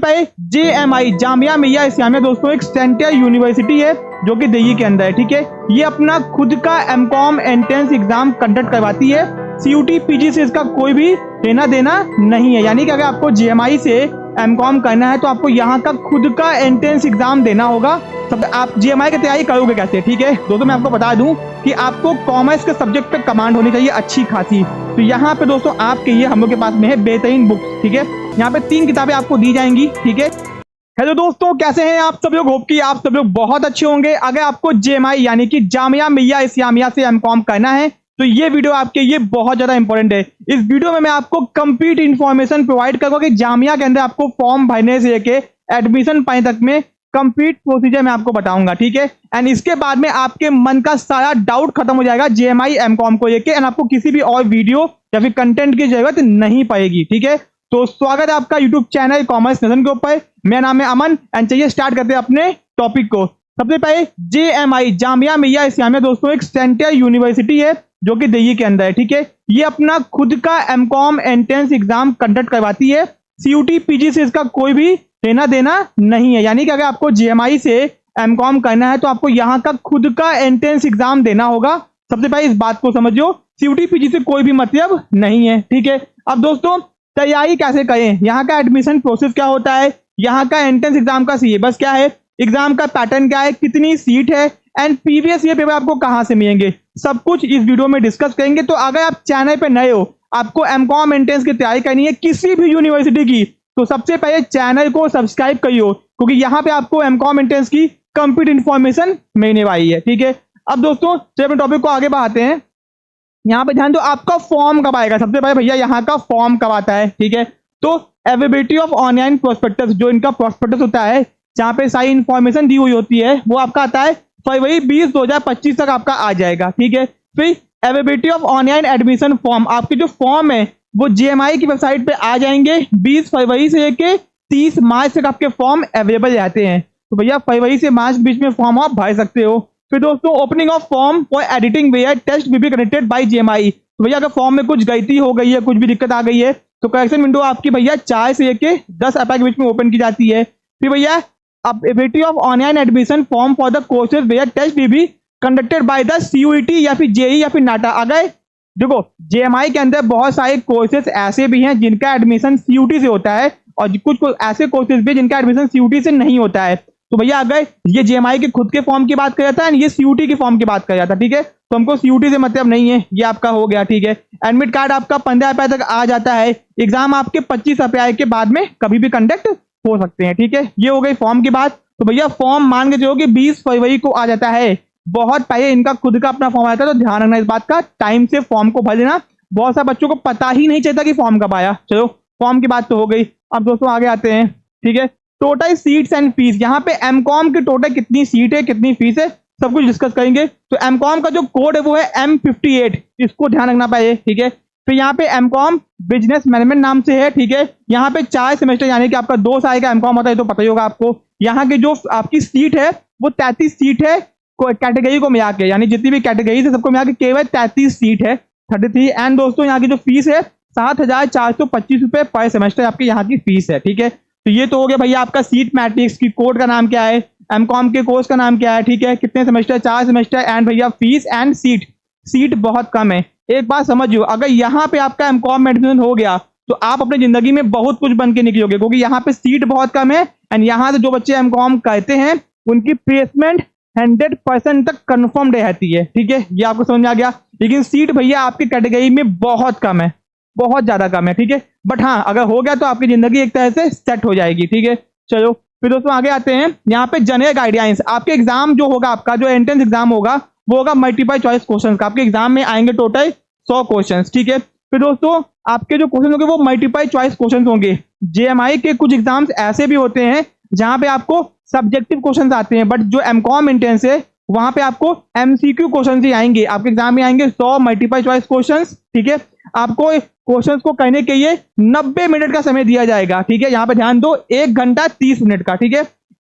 JMI Jamia Millia Islamia दोस्तों एक central university है जो कि दिल्ली के अंदर है। ठीक है, ये अपना खुद का एमकॉम एंट्रेंस एग्जाम कंडक्ट करवाती है। CUT PG से इसका कोई भी लेना देना नहीं है। यानी कि अगर आपको JMI से एमकॉम करना है तो आपको यहाँ का खुद का एंट्रेंस एग्जाम देना होगा। सब आप JMI की तैयारी करोगे कैसे? ठीक है दोस्तों, मैं आपको बता दूं कि आपको कॉमर्स के सब्जेक्ट पे कमांड होनी चाहिए अच्छी खासी। तो यहाँ पे दोस्तों आपके लिए हम लोग के पास में है बेहतरीन बुक। ठीक है, यहाँ पे 3 किताबें आपको दी जाएंगी। ठीक है, हेलो दोस्तों, कैसे हैं आप सब लोग? होप कि आप सब लोग बहुत अच्छे होंगे। अगर आपको JMI यानी कि जामिया मिल्लिया इस्लामिया से एमकॉम करना है तो ये वीडियो आपके लिए बहुत ज्यादा इंपॉर्टेंट है। इस वीडियो में मैं आपको कंप्लीट इंफॉर्मेशन प्रोवाइड करूंगा कि जामिया के अंदर आपको फॉर्म भरने से लेके एडमिशन पाने तक में कंप्लीट प्रोसीजर मैं आपको बताऊंगा। ठीक है, एंड इसके बाद में आपके मन का सारा डाउट खत्म हो जाएगा JMI एमकॉम को लेके, एंड आपको किसी भी और वीडियो या फिर कंटेंट की जरूरत नहीं पड़ेगी। ठीक है, तो स्वागत है आपका यूट्यूब चैनल कॉमर्स नेशन के ऊपर। मेरा नाम है अमन एंड चलिए स्टार्ट करते हैं अपने टॉपिक को। सबसे पहले JMI जामिया मिल्लिया इस्लामिया दोस्तों एक सेंट्रल यूनिवर्सिटी है जो कि दिल्ली के अंदर है। ठीक है, ये अपना खुद का एमकॉम एंट्रेंस एग्जाम कंडक्ट करवाती है। CUT PG से इसका कोई भी लेना देना नहीं है। यानी कि अगर आपको JMI से एमकॉम करना है तो आपको यहाँ का खुद का एंट्रेंस एग्जाम देना होगा। सबसे पहले इस बात को समझो, CUT PG से कोई भी मतलब नहीं है। ठीक है, अब दोस्तों तैयारी कैसे करें, यहाँ का एडमिशन प्रोसेस क्या होता है, यहाँ का एंट्रेंस एग्जाम का सिलेबस क्या है, एग्जाम का पैटर्न क्या है, कितनी सीट है, एंड प्रीवियस ईयर पेपर आपको कहाँ से मिलेंगे, सब कुछ इस वीडियो में डिस्कस करेंगे। तो अगर आप चैनल पे नए हो, आपको एमकॉम एंट्रेंस की तैयारी करनी है किसी भी यूनिवर्सिटी की, तो सबसे पहले चैनल को सब्सक्राइब करियो, क्योंकि यहाँ पे आपको एमकॉम एंट्रेंस की कंप्लीट इन्फॉर्मेशन मिलने वाली है। ठीक है, अब दोस्तों चलिए अपने टॉपिक को आगे बढ़ाते हैं। यहाँ पे ध्यान दो, आपका फॉर्म कब आएगा। सबसे पहले भैया यहाँ का फॉर्म कब आता है। ठीक है, तो अवेलेबिलिटी ऑफ ऑनलाइन प्रोस्पेक्टस, जो इनका प्रोस्पेक्टस होता है जहाँ पे सारी इन्फॉर्मेशन दी हुई होती है, वो आपका आता है फरवरी 20 2025 तक आपका आ जाएगा। ठीक है, फिर availability of online admission form, आपके जो फॉर्म है वो JMI की वेबसाइट पे आ जाएंगे 20 फरवरी से लेके 30 मार्च तक आपके फॉर्म अवेलेबल रहते हैं। तो भैया फरवरी से मार्च बीच में फॉर्म आप भर सकते हो। फिर दोस्तों opening of form for editing where test will be connected by JMI। तो भैया अगर फॉर्म में कुछ गलती हो गई है, कुछ भी दिक्कत आ गई है, तो करेक्शन विंडो आपकी भैया 4 से लेके 10 अप्रैल के बीच में ओपन की जाती है। फिर भैया availability of online admission form for the courses where test will be conducted by the CUET या फिर JEE या फिर नाटा। अगर देखो JMI के अंदर बहुत सारे कोर्सेज ऐसे भी हैं जिनका एडमिशन CUT से होता है, और कुछ ऐसे कोर्सेज भी जिनका एडमिशन CUT से नहीं होता है। तो भैया अगर ये JMI के खुद के फॉर्म की बात कर जाता है, ये CUT के फॉर्म की बात कर जाता है। ठीक है, तो हमको CUT से मतलब नहीं है, ये आपका हो गया। ठीक है, एडमिट कार्ड आपका 15 अप्रैल तक आ जाता है। एग्जाम आपके 25 अप्रैल के बाद में कभी भी कंडक्ट हो सकते हैं। ठीक है, ये हो गई फॉर्म की बात। तो भैया फॉर्म मान के चलो कि 20 फरवरी को आ जाता है। बहुत पहले इनका खुद का अपना फॉर्म आया था, तो ध्यान रखना इस बात का, टाइम से फॉर्म को भर लेना। बहुत सारे बच्चों को पता ही नहीं चलता कि फॉर्म कब आया। चलो फॉर्म की बात तो हो गई, अब दोस्तों आगे आते हैं। ठीक है, टोटल सीट्स एंड फीस, यहाँ पे एमकॉम की टोटल कितनी सीट है, कितनी फीस है, सब कुछ डिस्कस करेंगे। तो एमकॉम का जो कोड है वो है M58, इसको ध्यान रखना पाए। ठीक है, फिर यहाँ पे एमकॉम बिजनेस मैनेजमेंट नाम से है। ठीक है, यहाँ पे 4 सेमेस्टर यानी कि आपका 2 साल का एमकॉम होता है, तो पता ही होगा आपको। यहाँ की जो आपकी सीट है वो 33 सीट है कैटेगरी को मिला के, यानी जितनी भी कैटेगरी है सबको मिला के केवल 33 सीट है, 33। एंड दोस्तों यहाँ की जो फीस है 7,425 रुपए पर सेमेस्टर आपकी यहाँ की फीस है। ठीक है, तो ये तो हो गया भैया आपका सीट मैट्रिक्स की कोड का नाम क्या है, एमकॉम के कोर्स का नाम क्या है। ठीक है, कितने सेमेस्टर, 4 सेमेस्टर, एंड भैया फीस एंड सीट बहुत कम है। एक बात समझियो, अगर यहाँ पे आपका एमकॉम एडमिशन हो गया तो आप अपनी जिंदगी में बहुत कुछ बन के निकलोगे, क्योंकि यहाँ पे सीट बहुत कम है। एंड यहाँ से जो बच्चे एमकॉम करते हैं उनकी प्लेसमेंट 100% तक कंफर्म रहती है। ठीक है, ये आपको समझ में आ गया। लेकिन सीट भैया आपकी कैटेगरी में बहुत कम है, बहुत ज्यादा कम है। ठीक है, बट हाँ अगर हो गया तो आपकी जिंदगी एक तरह से सेट हो जाएगी। ठीक है, चलो फिर दोस्तों आगे आते हैं। यहाँ पे जनरल गाइडलाइंस, आपके एग्जाम जो होगा, आपका जो एंट्रेंस एग्जाम होगा वो होगा मल्टीपल चॉइस क्वेश्चन का। आपके एग्जाम में आएंगे टोटल 100 क्वेश्चन। ठीक है, फिर दोस्तों आपके जो क्वेश्चन होंगे वो मल्टीपल चॉइस क्वेश्चन होंगे। JMI के कुछ एग्जाम्स ऐसे भी होते हैं जहां पे आपको सब्जेक्टिव क्वेश्चंस आते हैं, बट जो एमकॉम एंट्रेंस है वहां पे आपको MCQ क्वेश्चन ही आएंगे। आपके एग्जाम में आएंगे 100 मल्टीपल चॉइस क्वेश्चंस। ठीक है, आपको क्वेश्चंस को करने के लिए 90 मिनट का समय दिया जाएगा। ठीक है, यहाँ पे ध्यान दो, 1 घंटा 30 मिनट का। ठीक है,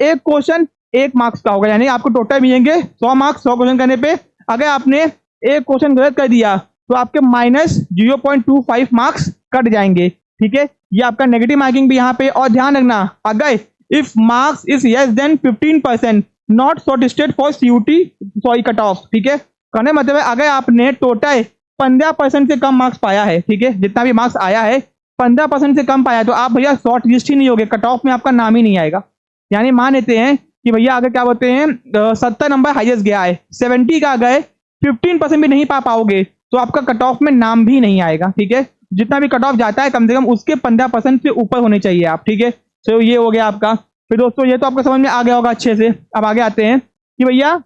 एक क्वेश्चन 1 मार्क्स का होगा, यानी आपको टोटल मिलेंगे 100 मार्क्स 100 क्वेश्चन करने पे। अगर आपने एक क्वेश्चन गलत कर दिया तो आपके -0.25 मार्क्स कट जाएंगे। ठीक है, ये आपका नेगेटिव मार्किंग भी यहाँ पे। और ध्यान रखना, अगर if marks is less than 15% not shortlisted for CUET sorry cut off. ठीक है, कहने मतलब है अगर आपने टोटल 15% से कम मार्क्स पाया है, ठीक है, जितना भी मार्क्स आया है 15% से कम पाया, तो आप भैया शॉर्ट लिस्ट ही नहीं होगे, कट ऑफ में आपका नाम ही नहीं आएगा। यानी मान लेते हैं कि भैया अगर क्या बोलते हैं 70 नंबर हाईएस्ट गया है, 70 का अगर 15% भी नहीं पा पाओगे तो आपका कट ऑफ में नाम भी नहीं आएगा। ठीक है, जितना भी कट ऑफ जाता है कम से कम उसके 15% से ऊपर होने चाहिए आप। ठीक है, तो ये हो गया आपका। फिर दोस्तों ये तो आपको समझ में आ गया होगा अच्छे से। अब आगे आते हैं कि भैया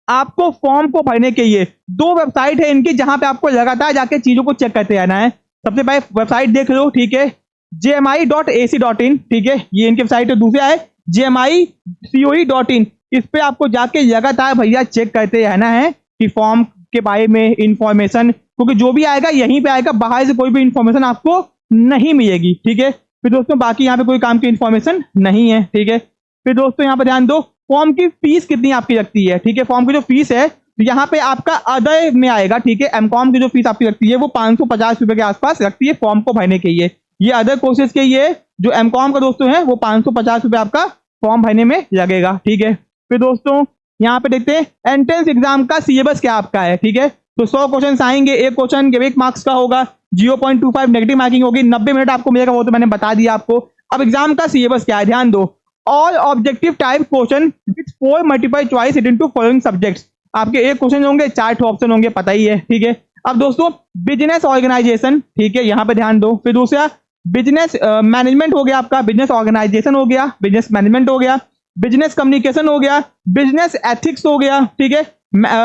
आपको फॉर्म को भरने के लिए 2 वेबसाइट है इनकी, जहां पे आपको लगातार जाके चीजों को चेक करते रहना है। सबसे पहले वेबसाइट देख लो, ठीक है, jmi.ac.in। ठीक है, ये इनकी वेबसाइट है। दूसरा है jmi.coe.in। इस पे आपको जाके लगातार भैया चेक करते रहना है कि फॉर्म के बारे में इंफॉर्मेशन, क्योंकि जो भी आएगा यहीं पे आएगा, बाहर से कोई भी इंफॉर्मेशन आपको नहीं मिलेगी। ठीक है, फिर दोस्तों बाकी यहाँ पे कोई काम की इंफॉर्मेशन नहीं है। ठीक है, फिर दोस्तों यहाँ पे ध्यान दो, फॉर्म की फीस कितनी आपकी लगती है। ठीक है, फॉर्म की जो फीस है तो यहाँ पे आपका अदर में आएगा। ठीक है, एमकॉम की जो फीस आपकी लगती है वो 550 रुपए के आसपास लगती है फॉर्म को भरने के लिए। ये अदर कोर्सेज के लिए जो एमकॉम का दोस्तों है वो 550 रुपए आपका फॉर्म भरने में लगेगा। ठीक है, फिर दोस्तों यहाँ पे देखते हैं एंट्रेंस एग्जाम का सिलेबस क्या आपका है। ठीक है, तो 100 क्वेश्चन आएंगे, एक क्वेश्चन 1 मार्क्स का होगा, 0.25 नेगेटिव मार्किंग होगी, 90 मिनट आपको मिलेगा, वो तो मैंने बता दिया आपको। अब एग्जाम का सिलेबस क्या है, ध्यान दो, all objective type question with 4 multiple choice into following subjects. आपके एक क्वेश्चन होंगे, 4 ऑप्शन होंगे, पता ही है। ठीक है, अब दोस्तों बिजनेस ऑर्गेनाइजेशन, ठीक है, यहाँ पे ध्यान दो। फिर दूसरा बिजनेस मैनेजमेंट हो गया आपका, बिजनेस ऑर्गेनाइजेशन हो गया, बिजनेस मैनेजमेंट हो गया, बिजनेस कम्युनिकेशन हो गया, बिजनेस एथिक्स हो गया। ठीक है,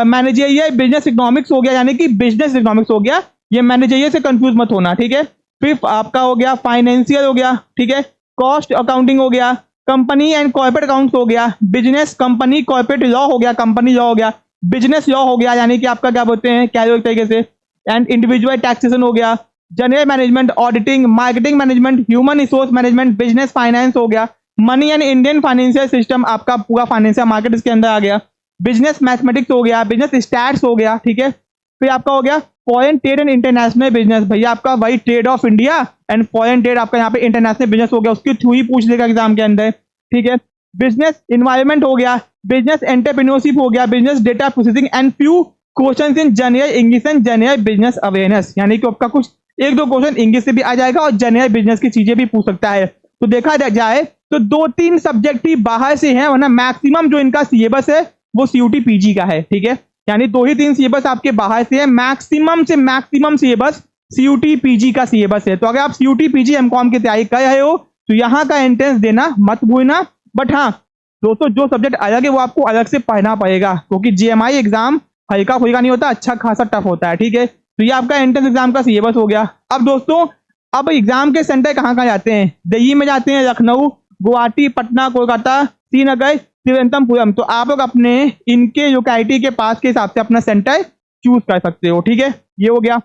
मैनेजरियल बिजनेस इकोनॉमिक्स हो गया, यानी कि बिजनेस इकोनॉमिक्स हो गया, ये मैनेजरियल से कंफ्यूज मत होना। ठीक है, फिर आपका हो गया फाइनेंशियल हो गया, ठीक है, कॉस्ट अकाउंटिंग हो गया, कंपनी एंड कॉर्पोरेट अकाउंट्स हो गया, बिजनेस कंपनी कॉर्पोरेट लॉ हो गया, कंपनी लॉ हो गया, बिजनेस लॉ हो गया, यानी कि आपका क्या बोलते हैं क्या एक तरीके से, एंड इंडिविजुअल टैक्सेशन हो गया, general management, auditing, marketing management, human resource management, business finance हो गया, money and Indian financial system, आपका पूरा फाइनेंशियल मार्केट इसके अंदर आ गया, बिजनेस मैथमेटिक्स हो गया, बिजनेस स्टैट्स हो गया। ठीक है, फिर आपका हो गया foreign trade and international business, भैया आपका वही trade off India and foreign trade, आपका यहाँ पे इंटरनेशनल बिजनेस हो गया, उसके थ्रू ही पूछ लेगा एग्जाम के अंदर। ठीक है, बिजनेस इन्वायरमेंट हो गया, बिजनेस एंटरप्रेन्योरशिप हो गया, business data processing and few questions in general English and general business awareness, यानी कि आपका कुछ 1-2 क्वेश्चन इंग्लिश से भी आ जाएगा और जनरल बिजनेस की चीजें भी पूछ सकता है। तो देखा जाए तो 2-3 सब्जेक्ट ही बाहर से हैं, वरना मैक्सिमम जो इनका सिलेबस है वो सीयूटी पीजी का है। ठीक है, यानी 2 ही 3 सिलेबस आपके बाहर से है, मैक्सिमम से मैक्सिमम सिलेबस सीयूटी पीजी का सिलेबस है। तो अगर आप सीयूटी पीजी एमकॉम की तैयारी कर रहे हो तो यहाँ का एंट्रेंस देना मत भूलना। बट हाँ दोस्तों, जो सब्जेक्ट अलग है वो आपको अलग से पढ़ना पड़ेगा, क्योंकि जीएमआई एग्जाम हल्का फुल्का नहीं होता, अच्छा खासा टफ होता है। ठीक है, तो ये आपका एंट्रेंस एग्जाम का सिलेबस हो गया। अब दोस्तों अब एग्जाम के सेंटर कहाँ कहाँ जाते हैं, दिल्ली में जाते हैं, लखनऊ, गुवाहाटी, पटना, कोलकाता, श्रीनगर, तिरुवनंतपुरम। तो आप लोग अपने इनके लोकेलिटी के पास के हिसाब से अपना सेंटर चूज कर सकते हो। ठीक है, ये हो गया।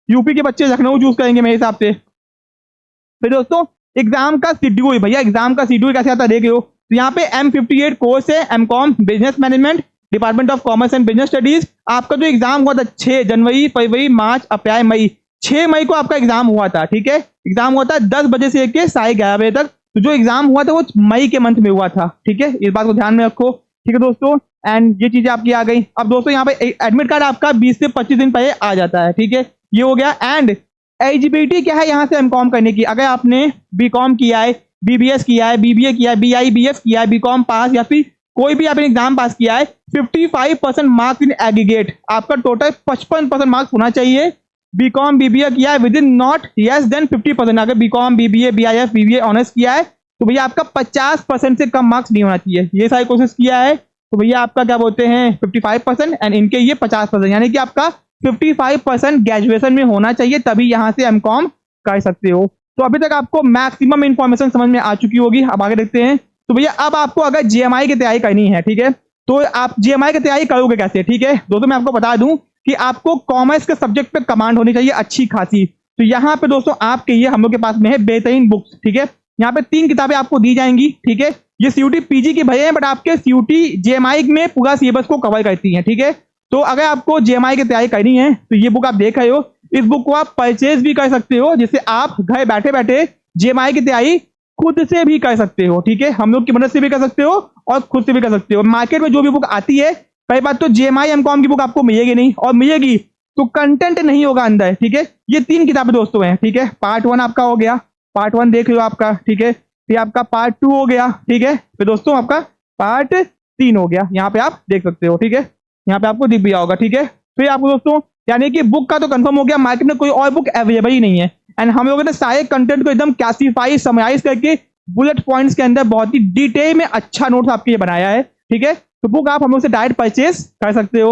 यूपी के बच्चे लखनऊ चूज करेंगे मेरे हिसाब से। फिर दोस्तों एग्जाम का शेड्यूल, भैया एग्जाम का शेड्यूल कैसे आता है देख लो। तो यहाँ पे M58 कोर्स है, MCom business management, department of commerce and business studies. आपका जो एग्जाम हुआ था 6 जनवरी, फरवरी, मार्च, अप्रैल, मई, 6 मई को आपका एग्जाम हुआ था। ठीक है, एग्जाम हुआ था 10 बजे से लेकर 11:30 बजे तक। तो जो एग्जाम हुआ था वो मई के मंथ में हुआ था। ठीक है, इस बात को ध्यान में रखो। ठीक है दोस्तों, एंड ये चीजें आपकी आ गई। अब दोस्तों यहाँ पे एडमिट कार्ड आपका 20 से 25 दिन पहले आ जाता है। ठीक है, ये हो गया। एंड एलिजिबिलिटी क्या है यहाँ से एमकॉम करने की, अगर आपने बीकॉम किया है, बीबीएस किया है, बीबीए किया है, बीआईबीएफ किया है, बीकॉम पास या फिर कोई भी आपने एग्जाम पास किया है, 55% मार्क्स इन एग्रीगेट, आपका टोटल 55% मार्क्स होना चाहिए। बीकॉम बीबीए किया है with in not less than 50%, अगर बीकॉम बीबीए बीआईएफ बीबीए ऑनर्स किया है तो भैया आपका 50% से कम मार्क्स नहीं होना चाहिए। ये सारी कोशिश किया है तो भैया आपका क्या बोलते हैं 55% एंड इनके ये 50%, यानी कि आपका 55% ग्रेजुएशन में होना चाहिए, तभी यहाँ से एमकॉम कर सकते हो। तो अभी तक आपको मैक्सिमम इंफॉर्मेशन समझ में आ चुकी होगी। अब आगे देखते हैं। तो भैया अब आपको अगर जीएमआई की तैयारी करनी है, ठीक है, तो आप जीएमआई की तैयारी करोगे कैसे। ठीक है दोस्तों, मैं आपको बता दूं कि आपको कॉमर्स के सब्जेक्ट पे कमांड होनी चाहिए अच्छी खासी। तो यहाँ पे दोस्तों आपके लिए हम लोग के पास में है बेहतरीन बुक्स। ठीक है, यहाँ पे 3 किताबें आपको दी जाएंगी। ठीक है, ये सीयूटी पीजी की भैया हैं, बट आपके सीयूटी जीएमआई में पूरा सिलेबस को कवर करती हैं। ठीक है, तो अगर आपको जीएमआई की तैयारी करनी है तो ये बुक आप देख रहे हो, इस बुक को आप परचेज भी कर सकते हो, जिससे आप घर बैठे बैठे जेएमआई की तैयारी खुद से भी कर सकते हो। ठीक है, हम लोग की मदद से भी कर सकते हो और खुद से भी कर सकते हो। मार्केट में जो भी बुक आती है, पहली बात तो जेएमआई एमकॉम की बुक आपको मिलेगी नहीं, और मिलेगी तो कंटेंट नहीं होगा अंदर। ठीक है, ये 3 किताबें दोस्तों हैं। ठीक है, पार्ट 1 आपका हो गया, पार्ट 1 देख लो आपका। ठीक है, फिर आपका पार्ट 2 हो गया। ठीक है, फिर दोस्तों आपका पार्ट 3 हो गया, यहाँ पे आप देख सकते हो। ठीक है, यहाँ पे आपको दिख भी होगा। ठीक है, फिर आपको दोस्तों यानी कि बुक का तो कंफर्म हो गया, मार्केट में कोई और बुक अवेलेबल ही नहीं है। एंड हम लोगों ने सारे कंटेंट को एकदम क्लासीफाई समराइज करके बुलेट पॉइंट्स के अंदर बहुत ही डिटेल में अच्छा नोट्स आपके लिए बनाया है। ठीक है, तो बुक आप हम लोग से डायरेक्ट परचेज कर सकते हो।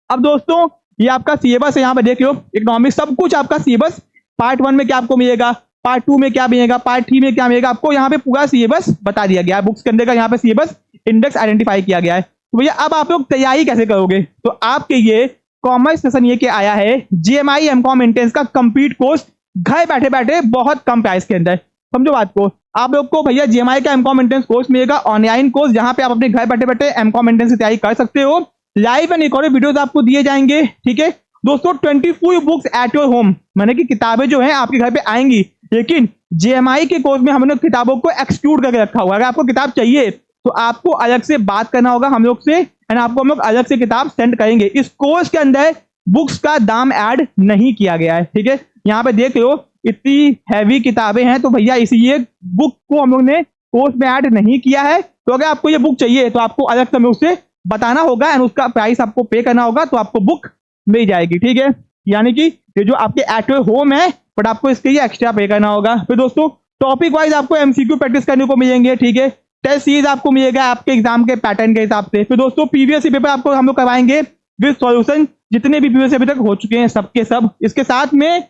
अब दोस्तों ये आपका सिलेबस है, यहाँ पे देख लो इकोनॉमिक्स सब कुछ आपका सिलेबस। पार्ट 1 में क्या आपको मिलेगा, पार्ट 2 में क्या मिलेगा, पार्ट 3 में क्या मिलेगा, आपको यहाँ पे पूरा सिलेबस बता दिया गया है। बुक्स के अंदर का यहाँ पे सिलेबस इंडेक्स आइडेंटिफाई किया गया है। तो भैया अब आप लोग तैयारी कैसे करोगे, तो आपके ये कॉमर्स सेशन ये के आया है जेएमआई एमकॉम एंट्रेंस का कंप्लीट कोर्स, घर बैठे बैठे बहुत कम प्राइस के अंदर। समझो बात को, आप लोग को भैया जेएमआई का एमकॉम एंट्रेंस कोर्स मिलेगा, ऑनलाइन कोर्स, जहां पे आप अपने घर बैठे बैठे एमकॉम एंट्रेंस की तैयारी कर सकते हो। लाइव एंड रिकॉर्डेड वीडियोस आपको दिए जाएंगे। ठीक है दोस्तों, 24 बुक्स एट योर होम, माने कि किताबें जो हैं आपके घर पे आएंगी, लेकिन जेएमआई के कोर्स में हमने किताबों को एक्सक्लूड करके रखा हुआ है। अगर आपको किताब चाहिए तो आपको अलग से बात करना होगा हम लोग से, एंड आपको हम लोग अलग से किताब सेंड करेंगे। इस कोर्स के अंदर बुक्स का दाम ऐड नहीं किया गया है। ठीक है, यहाँ पे देख लो इतनी हैवी किताबें हैं, तो भैया इसलिए बुक को हम लोग ने कोर्स में ऐड नहीं किया है। तो अगर आपको ये बुक चाहिए तो आपको अलग से उससे बताना होगा एंड उसका प्राइस आपको पे करना होगा, तो आपको बुक मिल जाएगी। ठीक है, यानी कि ये जो आपके एट योर होम है, बट आपको इसके लिए एक्स्ट्रा पे करना होगा। फिर दोस्तों टॉपिक वाइज आपको एमसीक्यू प्रैक्टिस करने को मिलेंगे। ठीक है, टेस्ट सीरीज आपको मिलेगा आपके एग्जाम के पैटर्न के हिसाब से। फिर दोस्तों प्रीवियस पेपर आपको हम लोग करवाएंगे विद सॉल्यूशन, जितने भी प्रीवियस अभी तक हो चुके हैं सबके सब। इसके साथ में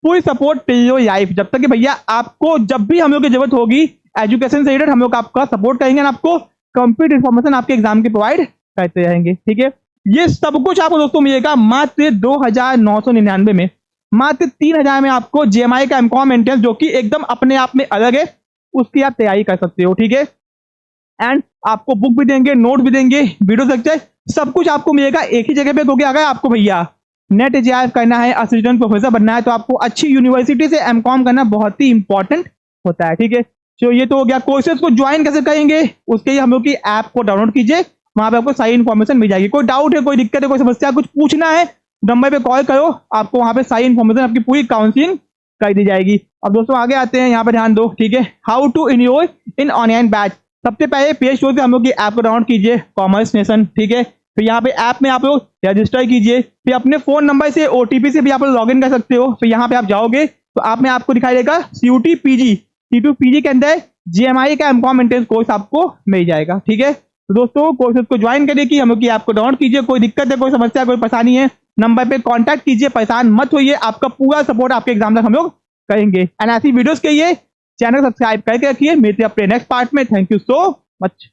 full support till your life, जब तक कि भैया आपको जब भी हम लोग की जरूरत होगी एजुकेशन से रिलेटेड, हम लोग आपका सपोर्ट करेंगे और आपको कंप्लीट इन्फॉर्मेशन आपके एग्जाम के प्रोवाइड करते रहेंगे। ठीक है, ये सब कुछ आपको दोस्तों मिलेगा मात्र 2999 में, मात्र 3000 में आपको जेएमआई का एमकॉम एंट्रेंस, जो कि एकदम अपने आप में अलग है, उसकी आप तैयारी कर सकते हो। ठीक है, एंड आपको बुक भी देंगे, नोट भी देंगे, वीडियो लेक्चर सब कुछ आपको मिलेगा एक ही जगह पे। क्योंकि अगर आपको भैया नेट एजेआईएफ करना है, असिस्टेंट प्रोफेसर बनना है, तो आपको अच्छी यूनिवर्सिटी से एमकॉम करना बहुत ही इंपॉर्टेंट होता है। ठीक है, तो ये तो हो गया। कोर्सेज को ज्वाइन कैसे करेंगे, उसके लिए हम लोग की ऐप को डाउनलोड कीजिए, वहां पे आपको सारी इन्फॉर्मेशन मिल जाएगी। कोई डाउट है, कोई दिक्कत है, कोई समस्या, कुछ पूछना है, नंबर पे कॉल करो, आपको वहां पे सारी इन्फॉर्मेशन आपकी पूरी काउंसलिंग कर दी जाएगी। अब दोस्तों आगे आते हैं, यहाँ पे ध्यान दो। ठीक है, how to enroll in online batch. सबसे पहले प्ले स्टोर से हम लोग की ऐप को डाउनलोड कीजिए, कॉमर्स नेशन। ठीक है, फिर यहाँ पे ऐप में आप लोग रजिस्टर कीजिए, फिर अपने फोन नंबर से ओटीपी से भी आप लोग लॉगिन कर सकते हो। फिर यहाँ पे आप जाओगे तो आप में आपको दिखाई देगा CUT PG, C2 PG के अंदर जेएमआई का एमकॉम एंट्रेंस कोर्स आपको मिल जाएगा। ठीक है, तो दोस्तों कोर्सेज को ज्वाइन करने की हम लोग की ऐप को डाउनलोड कीजिए। कोई दिक्कत है, कोई समस्या, कोई परेशानी है, नंबर पे कांटेक्ट कीजिए, परेशान मत होइए, आपका पूरा सपोर्ट आपके एग्जाम तक हम लोग करेंगे। एंड ऐसी वीडियोस के लिए चैनल सब्सक्राइब करके रखिए। मिलते हैं अपने नेक्स्ट पार्ट में। Thank you so much.